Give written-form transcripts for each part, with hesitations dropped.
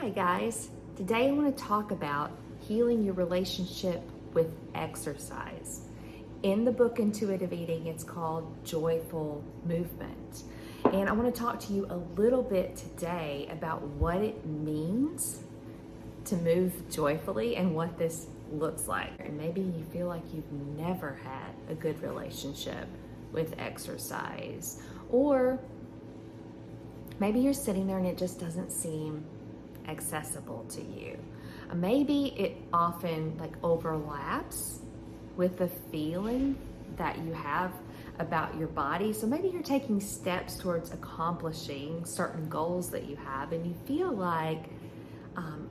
Hi guys, today I want to talk about healing your relationship with exercise. In the book Intuitive Eating, it's called Joyful Movement. And I want to talk to you a little bit today about what it means to move joyfully and what this looks like. And maybe you feel like you've never had a good relationship with exercise, or maybe you're sitting there and it just doesn't seem accessible to you. Maybe it often overlaps with the feeling that you have about your body. So maybe you're taking steps towards accomplishing certain goals that you have, and you feel like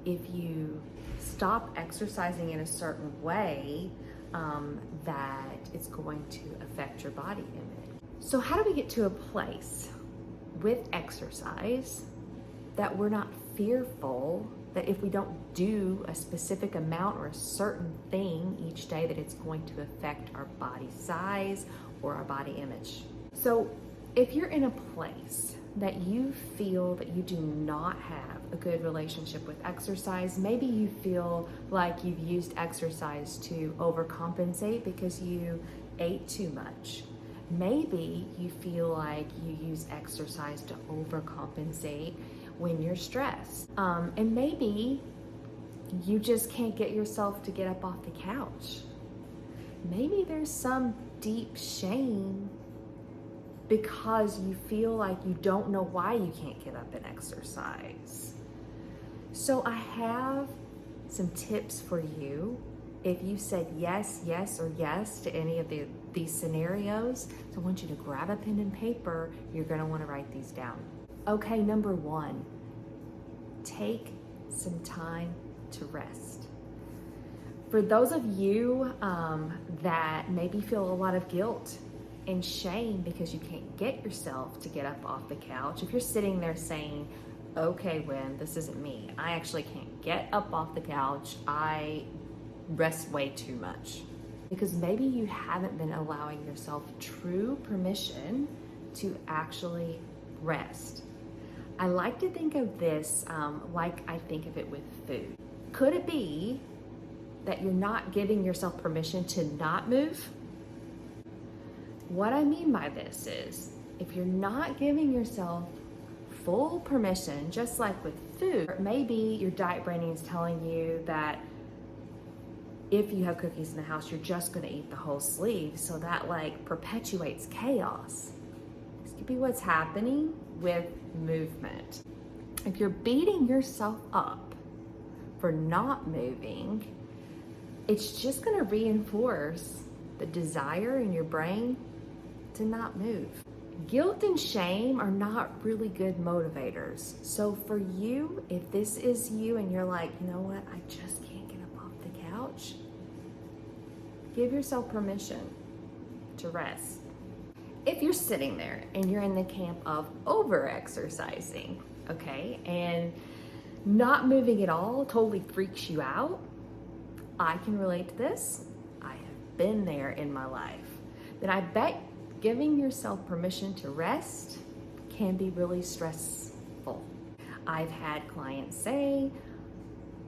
if you stop exercising in a certain way, that it's going to affect your body image. So how do we get to a place with exercise that we're not fearful that if we don't do a specific amount or a certain thing each day that it's going to affect our body size or our body image? So if you're in a place that you feel that you do not have a good relationship with exercise, maybe you feel like you've used exercise to overcompensate because you ate too much. Maybe you feel like you use exercise to overcompensate when you're stressed. And maybe you just can't get yourself to get up off the couch. Maybe there's some deep shame because you feel like you don't know why you can't get up and exercise. So I have some tips for you. If you said yes, yes, or yes to any of these scenarios, so I want you to grab a pen and paper. You're gonna wanna write these down. Okay, number one, take some time to rest. For those of you that maybe feel a lot of guilt and shame because you can't get yourself to get up off the couch, if you're sitting there saying, okay, Wen, this isn't me. I actually can't get up off the couch. I rest way too much. Because maybe you haven't been allowing yourself true permission to actually rest. I like to think of this like I think of it with food. Could it be that you're not giving yourself permission to not move? What I mean by this is, if you're not giving yourself full permission, just like with food, maybe your diet branding is telling you that if you have cookies in the house, you're just gonna eat the whole sleeve, so that perpetuates chaos. This could be what's happening with movement. If you're beating yourself up for not moving, it's just gonna reinforce the desire in your brain to not move. Guilt and shame are not really good motivators. So for you, if this is you and you're like, you know what, I just can't get up off the couch, give yourself permission to rest. If you're sitting there and you're in the camp of over-exercising, okay, and not moving at all totally freaks you out, I can relate to this. I have been there in my life. Then I bet giving yourself permission to rest can be really stressful. I've had clients say,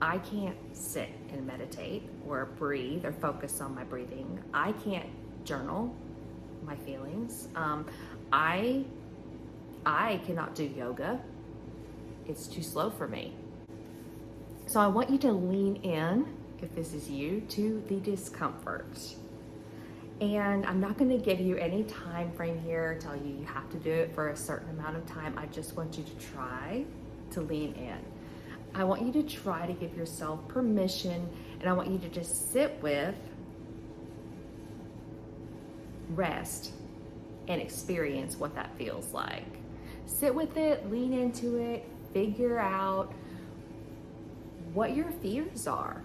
I can't sit and meditate or breathe or focus on my breathing. I can't journal my feelings. I cannot do yoga. It's too slow for me. So I want you to lean in, if this is you, to the discomfort. And I'm not going to give you any time frame here, tell you you have to do it for a certain amount of time. I just want you to try to lean in. I want you to try to give yourself permission, and I want you to just sit with rest and experience what that feels like. Sit with it, lean into it, figure out what your fears are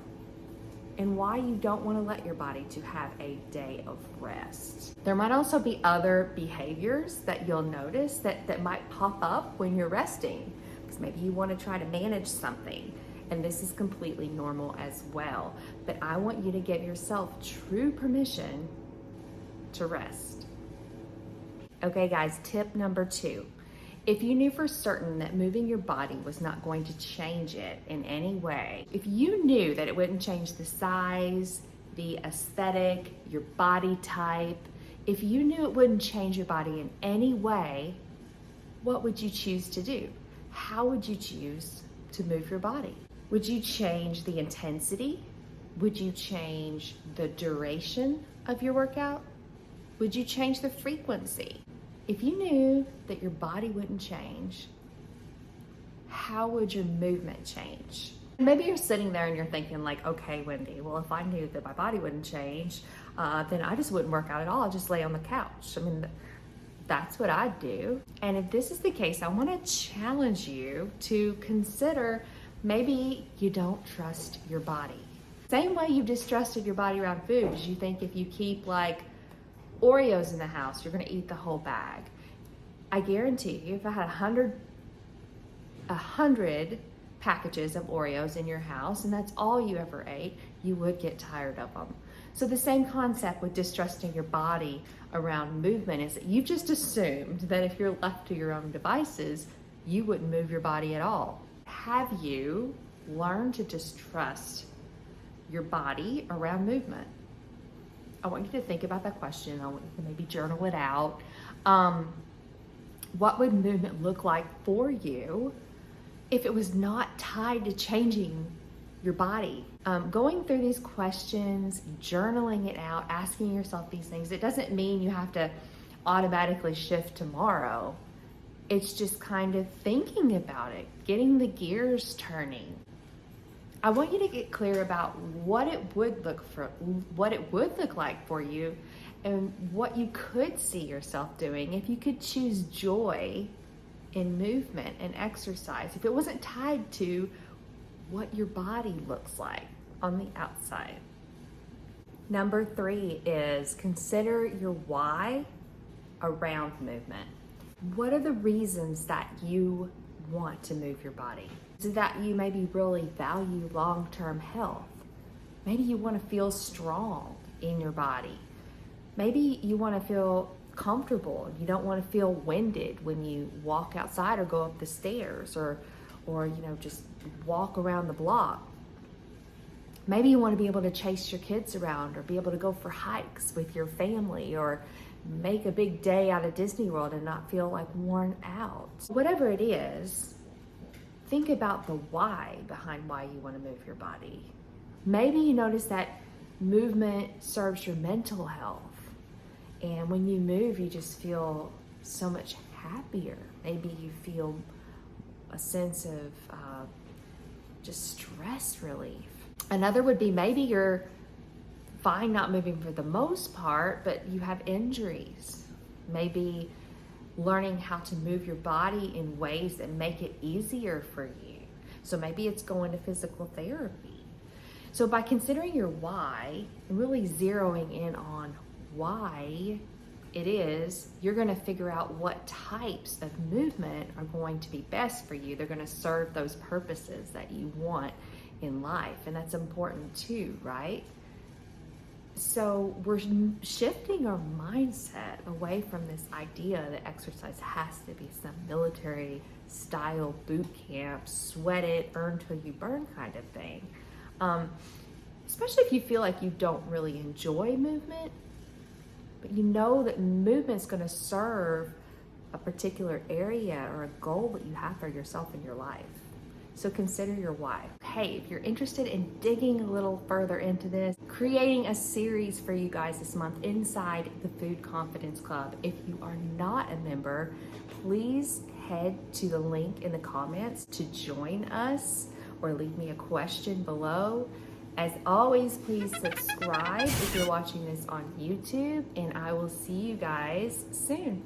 and why you don't want to let your body to have a day of rest. There might also be other behaviors that you'll notice that might pop up when you're resting, because maybe you want to try to manage something, and this is completely normal as well. But I want you to give yourself true permission to rest. Okay guys, tip number 2. If you knew for certain that moving your body was not going to change it in any way, if you knew that it wouldn't change the size, the aesthetic, your body type, if you knew it wouldn't change your body in any way, what would you choose to do? How would you choose to move your body? Would you change the intensity? Would you change the duration of your workout? Would you change the frequency? If you knew that your body wouldn't change, how would your movement change? Maybe you're sitting there and you're thinking like, okay, Wendie, well, if I knew that my body wouldn't change, then I just wouldn't work out at all. I'd just lay on the couch. I mean, that's what I'd do. And if this is the case, I want to challenge you to consider maybe you don't trust your body. Same way you've distrusted your body around food, is you think if you keep like Oreos in the house, you're gonna eat the whole bag. I guarantee you, if I had 100 packages of Oreos in your house and that's all you ever ate, you would get tired of them. So the same concept with distrusting your body around movement is that you've just assumed that if you're left to your own devices, you wouldn't move your body at all. Have you learned to distrust your body around movement? I want you to think about that question. I want you to maybe journal it out. What would movement look like for you if it was not tied to changing your body? Going through these questions, journaling it out, asking yourself these things, it doesn't mean you have to automatically shift tomorrow. It's just kind of thinking about it, getting the gears turning. I want you to get clear about what it would look like for you and what you could see yourself doing if you could choose joy in movement and exercise, if it wasn't tied to what your body looks like on the outside. Number 3 is consider your why around movement. What are the reasons that you want to move your body? Is it that you maybe really value long-term health? Maybe you want to feel strong in your body. Maybe you want to feel comfortable. You don't want to feel winded when you walk outside or go up the stairs or just walk around the block. Maybe you want to be able to chase your kids around or be able to go for hikes with your family or make a big day out of Disney World and not feel like worn out. Whatever it is, think about the why behind why you want to move your body. Maybe you notice that movement serves your mental health. And when you move, you just feel so much happier. Maybe you feel a sense of just stress relief. Another would be maybe you're fine not moving for the most part, but you have injuries. Maybe learning how to move your body in ways that make it easier for you. So maybe it's going to physical therapy. So by considering your why and really zeroing in on why it is, you're going to figure out what types of movement are going to be best for you. They're going to serve those purposes that you want in life. And that's important too, right? So we're shifting our mindset away from this idea that exercise has to be some military style boot camp, sweat it, earn till you burn kind of thing. Especially if you feel like you don't really enjoy movement, but you know that movement's going to serve a particular area or a goal that you have for yourself in your life. So consider your why. Hey, if you're interested in digging a little further into this, creating a series for you guys this month inside the Food Confidence Club. If you are not a member, please head to the link in the comments to join us or leave me a question below. As always, please subscribe if you're watching this on YouTube, and I will see you guys soon.